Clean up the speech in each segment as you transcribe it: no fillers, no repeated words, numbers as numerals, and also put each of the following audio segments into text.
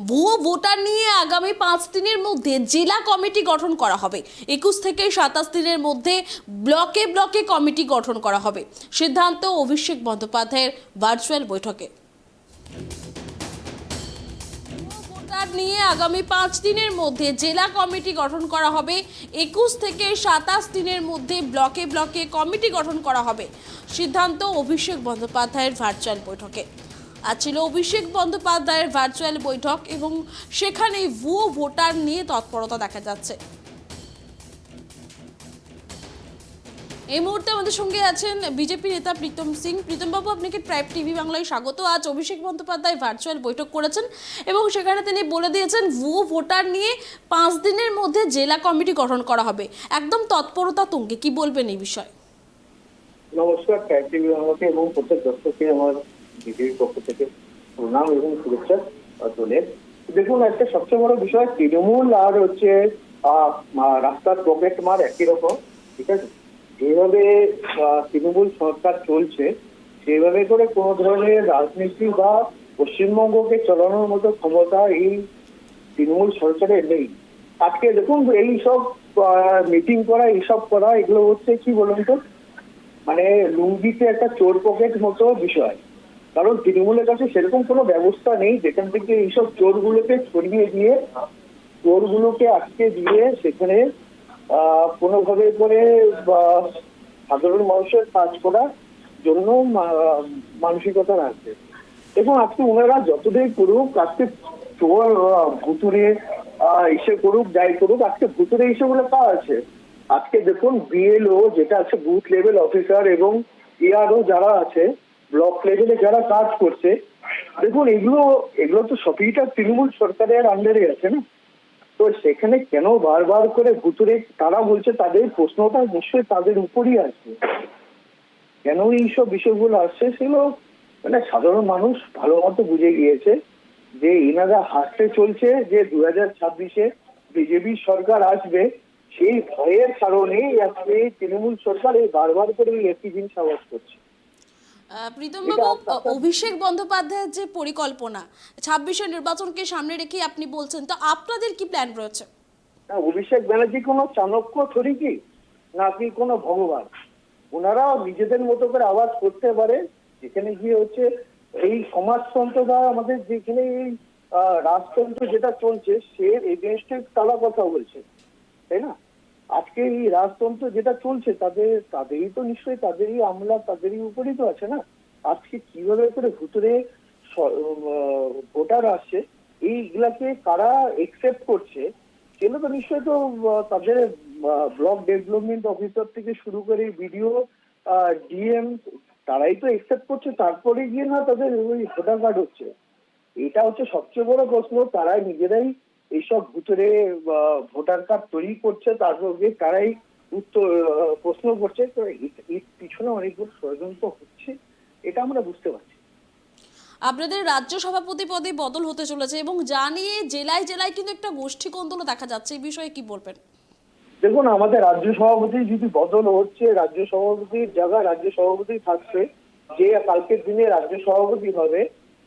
ভুয়ো ভোটার নিয়ে আগামী 5 দিনের মধ্যে জেলা কমিটি গঠন করা হবে। 21 থেকে 27 দিনের মধ্যে ব্লকে ব্লকে কমিটি গঠন করা হবে। সিদ্ধান্ত অভিষেক বন্দ্যোপাধ্যায়ের ভার্চুয়াল বৈঠকে। ভোটার নিয়ে আগামী 5 দিনের মধ্যে জেলা কমিটি গঠন করা হবে। 21 থেকে 27 দিনের মধ্যে ব্লকে ব্লকে কমিটি গঠন করা হবে। সিদ্ধান্ত অভিষেক বন্দ্যোপাধ্যায়ের ভার্চুয়াল বৈঠকে। আজ ছিল অভিষেক বন্দ্যোপাধ্যায়ের ভার্চুয়াল বৈঠক এবং সেখানে ভুয়ো ভোটার নিয়ে তৎপরতা দেখা যাচ্ছে। এই মুহূর্তে আমাদের সঙ্গে আছেন বিজেপি নেতা প্রীতম সিং। প্রীতমবাবু, আপনাকে ট্রাইব টিভি বাংলায় স্বাগত। আজ অভিষেক বন্দ্যোপাধ্যায় ভার্চুয়াল বৈঠক করেছেন এবং সেখানে তিনি বলে দিয়েছেন ভুয়ো ভোটার নিয়ে 5 দিনের মধ্যে জেলা কমিটি গঠন করা হবে। একদম তৎপরতা তুঙ্গে, কি বলবেন এই বিষয়ে? নমস্কার, ট্রাইব টিভি বাংলাকে এবং প্রত্যেক দর্শককে আমার বিজেপির পক্ষ থেকে প্রণাম এবং শুভেচ্ছা তোলেন। দেখুন, একটা সবচেয়ে বড় বিষয়, তৃণমূল আর হচ্ছে রাস্তার পকেট মার একই রকম। ঠিক আছে, যেভাবে তৃণমূল সরকার চলছে সেভাবে করে কোনো ধরনের রাজনীতি বা পশ্চিমবঙ্গকে চালানোর মতো ক্ষমতা এই তৃণমূল সরকারের নেই। আজকে দেখুন, এই সব মিটিং করা, এইসব করা, এগুলো হচ্ছে কি বলুন তো, মানে লুঙ্গিতে একটা চোর পকেট মতো বিষয়। কারণ তৃণমূলের কাছে সেরকম কোনো ব্যবস্থা নেই যেখান থেকে এইসব চোরগুলোকে ছড়িয়ে দিয়ে, চোরগুলোকে আটকে দিয়ে সেখানে কোনোভাবে করে সাধারণ মানুষের কাজ করার জন্য মানসিকতা রাখবে। এবং আজকে ওনারা যতটাই করুক, আজকে চোর ভুতুরে এসে করুক, যাই করুক, আজকে ভুতুরে এসেগুলো কাজ আছে। আজকে দেখুন, বিএলও যেটা আছে বুথ লেভেল অফিসার এবং ইআরও যারা আছে ব্লক লেভেলে যারা কাজ করছে, দেখুন এগুলো তো সবইটা তৃণমূল সরকারের আন্ডারে আছে না। তো সেখানে কেন বারবার করে ভুতুরে, তারা বলছে তাদের প্রশ্নটা নিশ্চয়ই তাদের উপরই আসবে। কেন এইসব বিষয়গুলো আসছে সেগুলো মানে সাধারণ মানুষ ভালো মতো বুঝে গিয়েছে যে এনারা হাসতে চলছে যে 2026-এ বিজেপি সরকার আসবে। সেই ভয়ের কারণেই আজকে তৃণমূল সরকার এই বারবার করে একই জিনিস আওয়াজ করছে। প্রীতমবাবু, অভিষেক বন্দ্যোপাধ্যায়ের যে পরিকল্পনা 26-এর নির্বাচনকে সামনে রেখে আপনি বলছেন, তো আপনাদের কি প্ল্যান রয়েছে? অভিষেক ব্যানার্জি কোনো চাণক্য থরি কি, নাকি কোনো ভগবান? ওনারাও নিজেদের মতো করে আওয়াজ করতে পারে। যেখানে গিয়ে হচ্ছে এই সমাজতন্ত্র বা আমাদের যেখানে এই রাজতন্ত্র যেটা চলছে সে এগেনস্টে তারা কথা বলছে, তাই না? আজকে এই রাজতন্ত্র যেটা চলছে তাদেরই তো নিশ্চয়ই, তাদেরই আমলা, তাদেরই উপরই তো আছে না। আজকে কিভাবে করে ভুতুরে ভোটার আসছে, এইগুলাকে কারা একসেপ্ট করছে, সেগুলো তো নিশ্চয়ই তো তাদের ব্লক ডেভেলপমেন্ট অফিসার থেকে শুরু করে বিডিও, ডিএম, তারাই তো একসেপ্ট করছে। তারপরে গিয়ে না তাদের ওই ভোটার কার্ড হচ্ছে। এটা হচ্ছে সবচেয়ে বড় প্রশ্ন। তারাই নিজেরাই এইসব ভুতুরে ভোটার কার্ড তৈরি করছে, তারপর গিয়ে তারাই উত্তর প্রশ্ন করছে। তো এর পিছনে অনেকগুলো ষড়যন্ত্র হচ্ছে, এটা আমরা বুঝতে পারছি। আপনাদের রাজ্য সভাপতি পদে বদল হতে চলেছে এবং জানিয়ে জেলায় জেলায় কিন্তু একটা গোষ্ঠী কোন্দল দেখা যাচ্ছে, এই বিষয়ে কি বলবেন? দেখুন, আমাদের রাজ্য সভাপতি যদি বদল হচ্ছে, রাজ্য সভাপতির জায়গায় রাজ্য সভাপতি থাকছে, যে কালকের দিনে রাজ্য সভাপতি হবে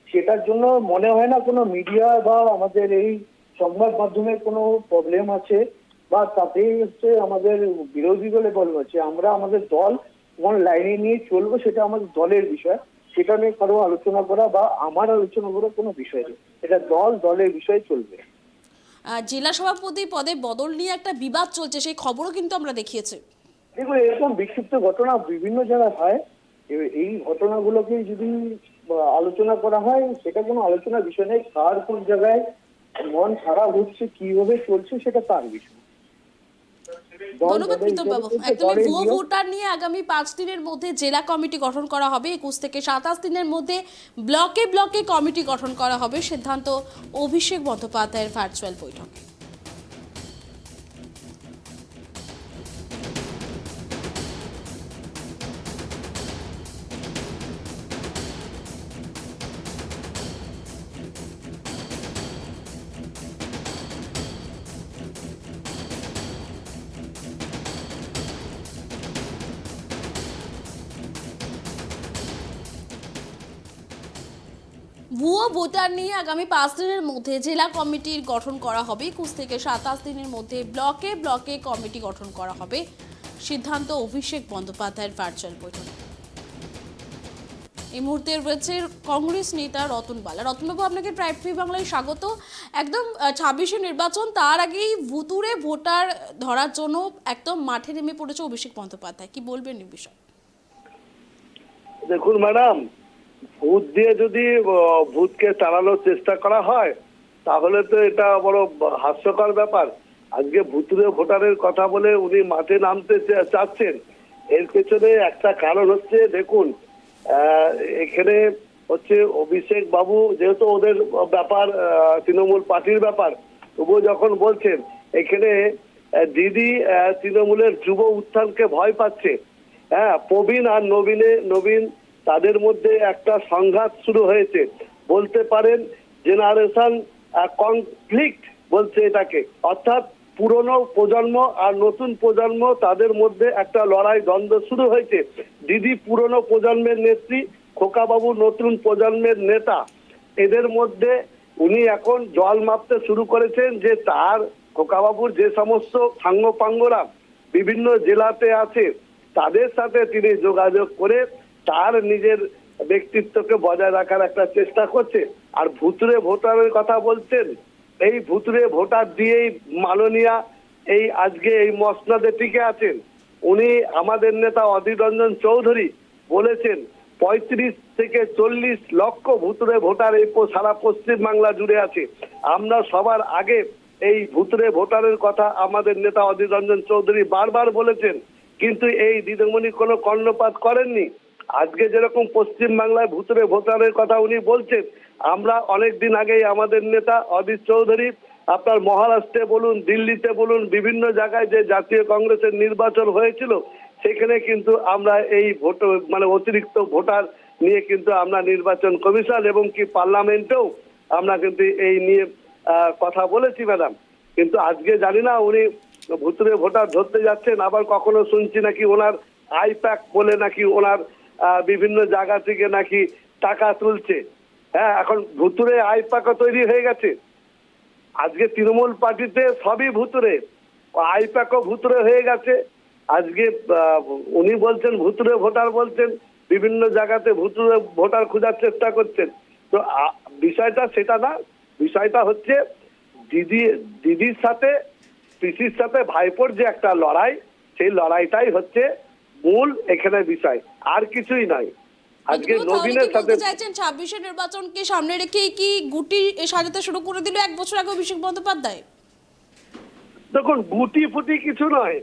সেটার জন্য মনে হয় না কোনো মিডিয়া বা আমাদের এই সংবাদ মাধ্যমের কোনো প্রবলেম আছে বা তাতে হচ্ছে আমাদের বিরোধী দলে বল হচ্ছে। আমরা আমাদের দল কোন লাইনে নিয়ে চলবো সেটা আমাদের দলের বিষয়, সেটা নিয়ে কারো আলোচনা করা বা আমার আলোচনা করার কোনো বিষয় নেই। এটা দলের বিষয়ে চলবে। জেলা সভাপতি পদে বদল নিয়ে একটা বিবাদ চলছে, সেই খবরও কিন্তু আমরা দেখিয়েছি। দেখুন, এরকম বিক্ষিপ্ত ঘটনা বিভিন্ন জায়গায় হয়। এই ঘটনাগুলোকে যদি আলোচনা করা হয় সেটা কোনো আলোচনার বিষয় নেই। কার কোন জায়গায় মন খারাপ হচ্ছে, কিভাবে চলছে, সেটা তার বিষয়। ধন্যবাদ প্রীতমবাবু। একদমই ভুয়ো ভোটার নিয়ে আগামী 5 দিনের মধ্যে জেলা কমিটি গঠন করা হবে। 21 থেকে 27 দিনের মধ্যে ব্লকে ব্লকে কমিটি গঠন করা হবে। সিদ্ধান্ত অভিষেক বন্দ্যোপাধ্যায়ের ভার্চুয়াল বৈঠকে। ভুয়ো ভোটার নিয়ে আগামী 5 দিনের মধ্যে জেলা কমিটির গঠন করা হবে। 21 থেকে 27 দিনের মধ্যে ব্লকে ব্লকে কমিটি গঠন করা হবে। সিদ্ধান্ত অভিষেক বন্দ্যোপাধ্যায়ের ভার্চুয়াল বৈঠকে। এই মুহূর্তে রয়েছে কংগ্রেস নেতা রতন বালা। রতনবাবু, আপনাকে প্রাইম টিভি বাংলায় স্বাগত। একদম 26-এ নির্বাচন, তার আগেই ভুতুড়ে ভোটার ধরার জন্য একদম মাঠে নেমে পড়েছে অভিষেক বন্দ্যোপাধ্যায়, কি বলবেন এই বিষয়ে? দেখুন ম্যাডাম, ভূত দিয়ে যদি ভূতকে তাড়ানোর চেষ্টা করা হয় তাহলে তো এটা বড় হাস্যকর ব্যাপার। আজকে ভুতুরে ভোটারের কথা বলে উনি মাঠে নামতে চাচ্ছেন, এর পেছনে একটা কারণ হচ্ছে, দেখুন এখানে হচ্ছে অভিষেক বাবু, যেহেতু ওদের ব্যাপার, তৃণমূল পার্টির ব্যাপার, তবুও যখন বলছেন এখানে দিদি তৃণমূলের যুব উত্থানকে ভয় পাচ্ছে। হ্যাঁ, প্রবীণ আর নবীন তাদের মধ্যে একটা সংঘাত শুরু হয়েছে, বলতে পারেন জেনারেশন কনফ্লিক্ট বলছে এটাকে, অর্থাৎ পুরনো প্রজন্ম আর নতুন প্রজন্ম তাদের মধ্যে একটা লড়াই দ্বন্দ্ব শুরু হয়েছে। দিদি পুরনো প্রজন্মের নেত্রী, খোকাবাবু নতুন প্রজন্মের নেতা, এদের মধ্যে উনি এখন জল মাপতে শুরু করেছেন যে তার খোকাবাবুর যে সমস্ত সাঙ্গপাঙ্গরা বিভিন্ন জেলাতে আছে তাদের সাথে তিনি যোগাযোগ করে তার নিজের ব্যক্তিত্বকে বজায় রাখার একটা চেষ্টা করছে। আর ভুতুরে ভোটারের কথা বলছেন, এই ভুতুরে ভোটার দিয়েই মাননীয়া এই আজকে এই মসনদে টিকে আছেন। উনি আমাদের নেতা অধীর রঞ্জন চৌধুরী বলেছেন 35 থেকে 40 লক্ষ ভুতুরে ভোটার এই সারা পশ্চিম বাংলা জুড়ে আছে। আমরা সবার আগে এই ভুতুরে ভোটারের কথা আমাদের নেতা অধীর রঞ্জন চৌধুরী বারবার বলেছেন, কিন্তু এই দিদিমণি কোনো কর্ণপাত করেননি। আজকে যেরকম পশ্চিম বাংলায় ভুতুরে ভোটারের কথা উনি বলছেন, আমরা অনেক দিন আগেই আমাদের নেতা অধীর চৌধুরী আপনার মহারাষ্ট্রে বলুন, দিল্লিতে বলুন, বিভিন্ন জায়গায় যে জাতীয় কংগ্রেসের নির্বাচন হয়েছিল সেখানে কিন্তু আমরা এই ভোট মানে অতিরিক্ত ভোটার নিয়ে কিন্তু আমরা নির্বাচন কমিশন এবং কি পার্লামেন্টেও আমরা কিন্তু এই নিয়ে কথা বলেছি ম্যাডাম। কিন্তু আজকে জানি না উনি ভুতুরে ভোটার ধরতে যাচ্ছেন, আবার কখনো শুনছি নাকি ওনার আইপ্যাক বলে নাকি ওনার বিভিন্ন জায়গা থেকে নাকি টাকা তুলছে। হ্যাঁ, এখন ভুতুরে আইপ্যাকও তৈরি হয়ে গেছে। আজকে তৃণমূল পার্টিতে সবই ভুতুরে, আইপ্যাকও ভুতুরে হয়ে গেছে। আজকে উনি বলছেন ভুতুরে ভোটার, বলছেন বিভিন্ন জায়গাতে ভুতুরে ভোটার খোঁজার চেষ্টা করছেন। তো বিষয়টা সেটা না, বিষয়টা হচ্ছে দিদির সাথে পিসির সাথে ভাইপোর যে একটা লড়াই, সেই লড়াইটাই হচ্ছে মূল এখানে বিষয়, আর কিছুই নয়। আজকে নবীনের সাথে চাইছেন 26-এর নির্বাচনকে সামনে রেখে কি গুটি সাজাতে শুরু করে দিল 1 বছর আগে অভিষেক বন্দ্যোপাধ্যায়? দেখুন, গুটি ফুটি কিছু নয়,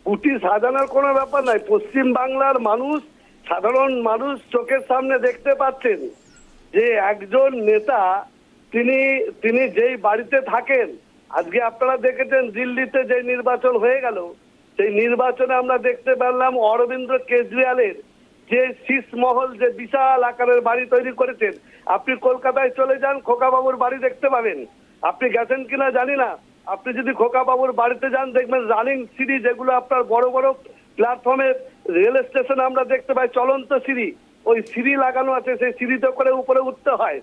গুটি সাজানোর কোনো ব্যাপার নাই। পশ্চিম বাংলার মানুষ, সাধারণ মানুষ চোখের সামনে দেখতে পাচ্ছেন যে একজন নেতা তিনি যেই বাড়িতে থাকেন, আজকে আপনারা দেখেছেন দিল্লিতে যে নির্বাচন হয়ে গেল, সেই নির্বাচনে আমরা দেখতে পেলাম অরবিন্দ কেজরিওয়ালের যে শীষমহল, যে বিশাল আকারের বাড়ি তৈরি করেছেন। আপনি কলকাতায় চলে যান, খোকাবাবুর বাড়ি দেখতে পাবেন। আপনি গেছেন কিনা জানি না, আপনি যদি খোকাবাবুর বাড়িতে যান দেখবেন রানিং সিঁড়ি, যেগুলো আপনার বড় বড় প্ল্যাটফর্মে রেল স্টেশনে আমরা দেখতে পাই চলন্ত সিঁড়ি, ওই সিঁড়ি লাগানো আছে, সেই সিঁড়িতে করে উপরে উঠতে হয়।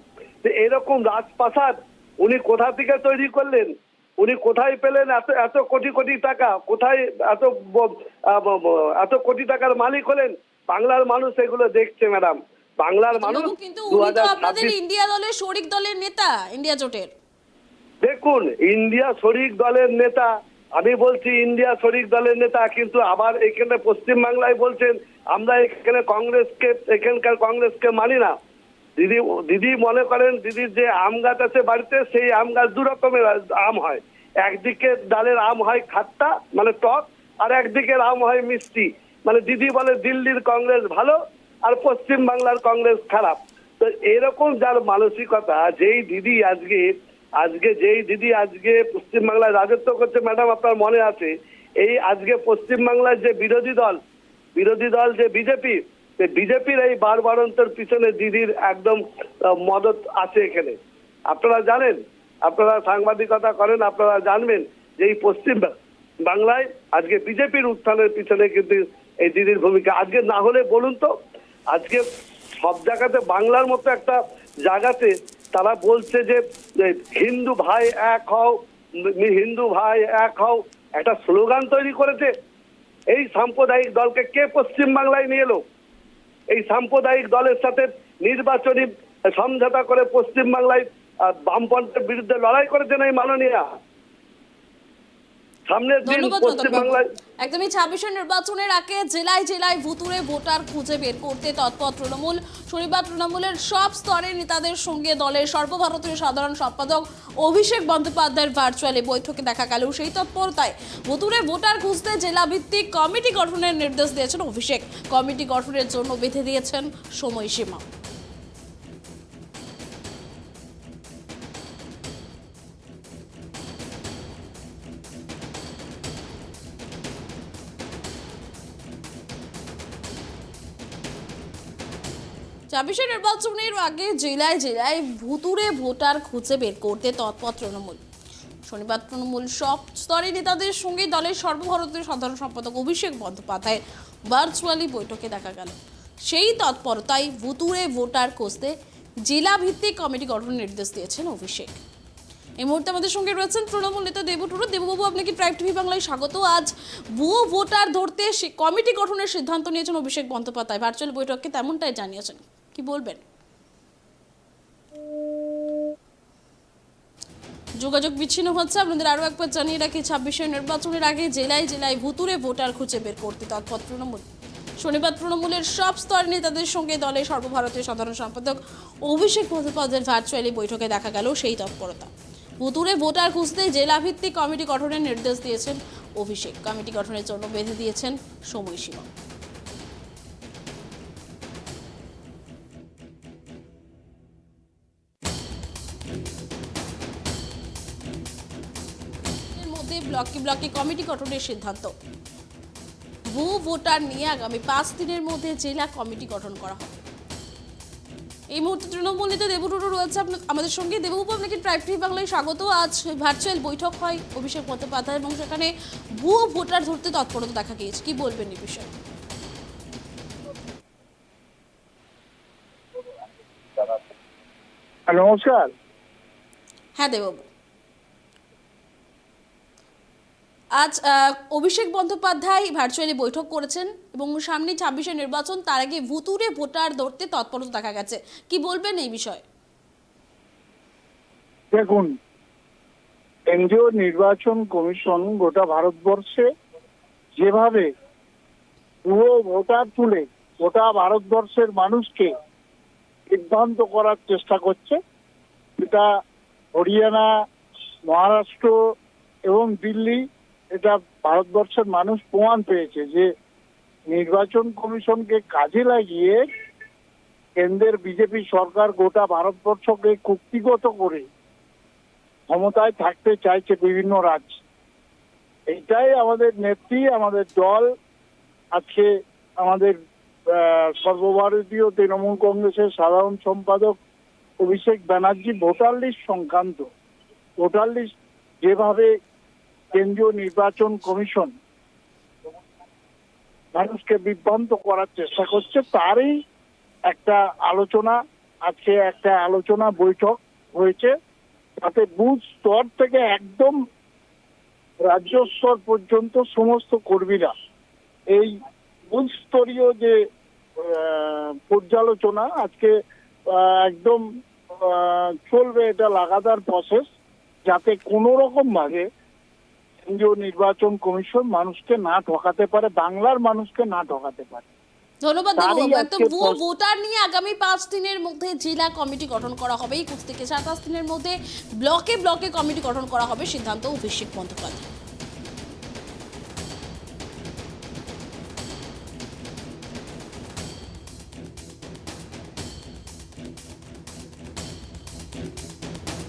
এরকম রাজপ্রাসাদ উনি কোথা থেকে তৈরি করলেন? উনি কোথায় পেলেন এত কোটি কোটি টাকা? কোথায় এত কোটি টাকার মালিক হলেন? বাংলার মানুষ এগুলো দেখছে ম্যাডাম। বাংলার মানুষ কিন্তু উনি তো আপনাদের ইন্ডিয়া দলের শরিক দলের নেতা, ইন্ডিয়া জোটের। দেখুন, ইন্ডিয়া শরিক দলের নেতা, আমি বলছি ইন্ডিয়া শরিক দলের নেতা, কিন্তু আবার এখানে পশ্চিম বাংলায় বলছেন আমরা এখানে কংগ্রেসকে, এখানকার কংগ্রেসকে মানি না। দিদি মনে করেন দিদির যে আম গাছ আছে বাড়িতে, সেই আম গাছ 2 রকমের আম হয়। একদিকে ডালের আম হয় খাট্টা মানে টক, আর একদিকের আম হয় মিষ্টি। মানে দিদি বলে দিল্লির কংগ্রেস ভালো আর পশ্চিম বাংলার কংগ্রেস খারাপ। তো এরকম যার মানসিকতা, যেই দিদি আজকে পশ্চিম বাংলায় রাজত্ব করছে ম্যাডাম, আপনার মনে আছে এই আজকে পশ্চিম বাংলার যে বিরোধী দল যে বিজেপির এই বারবারন্তের পিছনে দিদির একদম মদত আছে এখানে। আপনারা জানেন, আপনারা সাংবাদিকতা করেন, আপনারা জানবেন যে এই পশ্চিম বাংলায় আজকে বিজেপির উত্থানের পিছনে কিন্তু এই দিদির ভূমিকা। আজকে না হলে বলুন তো, আজকে সব জায়গাতে বাংলার মতো একটা জায়গাতে তারা বলছে যে হিন্দু ভাই এক হও, হিন্দু ভাই এক হও, একটা স্লোগান তৈরি করেছে। এই সাম্প্রদায়িক দলকে কে পশ্চিমবাংলায় নিয়ে এলো? এই সাম্প্রদায়িক দলের সাথে নির্বাচনী সমঝোতা করে পশ্চিমবাংলায় বামপন্থের বিরুদ্ধে লড়াই করেছেন এই মাননীয়া। সামনের দিন ধন্যবাদ পশ্চিমবাংলায় একদমই 26 নির্বাচনের আগে জেলায় জেলায় ভুতুড়ে ভোটার খুঁজে বের করতে তৎপর তৃণমূল। শনিবার তৃণমূলের সব স্তরের নেতাদের সঙ্গে দলের সর্বভারতীয় সাধারণ সম্পাদক অভিষেক বন্দ্যোপাধ্যায়ের ভার্চুয়ালি বৈঠকে দেখা গেল সেই তৎপরতায় ভুতুড়ে ভোটার খুঁজতে জেলা ভিত্তিক কমিটি গঠনের নির্দেশ দিয়েছেন অভিষেক। কমিটি গঠনের জন্য বেঁধে দিয়েছেন সময়সীমা। ছাব্বিশে নির্বাচনের আগে জেলায় জেলায় ভুতুড়ে ভোটার খুঁজে বের করতে তৎপর তৃণমূল। শনিবার তৃণমূল সব স্তরের নেতাদের সঙ্গে দলের সর্বভারতীয় সাধারণ সম্পাদক অভিষেক বন্দ্যোপাধ্যায়ের ভার্চুয়ালি বৈঠকে দেখা গেল সেই তৎপরতায় ভুতুড়ে ভোটার খুঁজতে জেলা ভিত্তিক কমিটি গঠনের নির্দেশ দিয়েছেন অভিষেক। এই মুহূর্তে আমাদের সঙ্গে রয়েছেন তৃণমূল নেতা দেবু টুডু। দেবুবাবু, আপনাকে ট্রাইব টিভি বাংলায় স্বাগত। আজ ভুয়ো ভোটার ধরতে কমিটি গঠনের সিদ্ধান্ত নিয়েছেন অভিষেক বন্দ্যোপাধ্যায়। ভার্চুয়াল বৈঠকে তেমনটাই জানিয়েছেন, কি বলবেন? যোগাযোগ বিচ্ছিন্ন হচ্ছে, আপনাদের আরো একবার জানিয়ে রাখি 26 নির্বাচনের আগে জেলায় জেলায় ভুতুড়ে ভোটার খুঁজে বের করতে তৎপর তৃণমূল। শনিবার তৃণমূলের সব স্তর নেতাদের সঙ্গে দলের সর্বভারতীয় সাধারণ সম্পাদক অভিষেক বন্দ্যোপাধ্যায়ের ভার্চুয়ালি বৈঠকে দেখা গেল সেই তৎপরতা। ভুতুড়ে ভোটার খুঁজতে জেলাভিত্তিক কমিটি গঠনের নির্দেশ দিয়েছেন অভিষেক। কমিটি গঠনের জন্য বেঁধে দিয়েছেন সময়সীমা। ব্লকে ব্লকে কমিটি গঠনের সিদ্ধান্ত। ভুয়ো ভোটার নিয়ে আগামী 5 দিনের মধ্যে জেলা কমিটি গঠন করা হবে। এই মুহূর্তে তৃণমূল নেতা দেবু টুডু রয়েছে আমাদের সঙ্গে। দেবুবাবু, আপনাকে ট্রাইব টিভি বাংলায় স্বাগত। আজ ভার্চুয়াল বৈঠক হয় অভিষেক বন্দ্যোপাধ্যায় এবং সেখানে ভুয়ো ভোটার ধরতে তৎপরতা দেখা গিয়েছে, কি বলবেন এই বিষয়ে? নমস্কার। হ্যাঁ দেববাবু, আজ অভিষেক বন্দ্যোপাধ্যায় ভার্চুয়ালি বৈঠক করেছেন এবং সামনে 26 নির্বাচন, তার আগে ভুতুড়ে ভোটার ধরতে তৎপরতা দেখা গেছে, কি বলবেন এই বিষয়ে? দেখুন, কেন্দ্রীয় নির্বাচন কমিশন গোটা ভারতবর্ষে যেভাবে ভুয়ো ভোটার তুলে গোটা ভারতবর্ষের মানুষকে বিভ্রান্ত করার চেষ্টা করছে, এটা হরিয়ানা, মহারাষ্ট্র এবং দিল্লি, এটা ভারতবর্ষের মানুষ প্রমাণ পেয়েছে যে নির্বাচন কমিশনকে কাজে লাগিয়ে কেন্দ্রের বিজেপি সরকার গোটা ভারতবর্ষকে কুক্ষিগত করে ক্ষমতায় থাকতে চাইছে বিভিন্ন রাজ্যে। এইটাই আমাদের নেত্রী, আমাদের দল, আজকে আমাদের সর্বভারতীয় তৃণমূল কংগ্রেসের সাধারণ সম্পাদক অভিষেক ব্যানার্জি ভোটার লিস্ট সংক্রান্ত, ভোটার লিস্ট যেভাবে কেন্দ্রীয় নির্বাচন কমিশন মানুষকে বিভ্রান্ত করার চেষ্টা করছে, তারই একটা আলোচনা, আজকে একটা আলোচনা বৈঠক হয়েছে, তাতে বুথ স্তর থেকে একদম রাজ্য স্তর পর্যন্ত সমস্ত কর্মীরা এই বুথ স্তরীয় যে পর্যালোচনা আজকে একদম চলবে, এটা লাগাতার প্রসেস, যাতে কোনো রকম ভাবে কেন্দ্রীয় নির্বাচন কমিশন মানুষকে না ঠকাতে পারে, বাংলার মানুষকে না ঠকাতে পারে। ধন্যবাদ দেবু। একদম ভুয়ো ভোটার নিয়ে আগামী 5 দিনের মধ্যে জেলা কমিটি গঠন করা হবে, 21 থেকে 27 দিনের মধ্যে ব্লকে ব্লকে কমিটি গঠন করা হবে, সিদ্ধান্ত অভিষেক বন্দ্যোপাধ্যায়।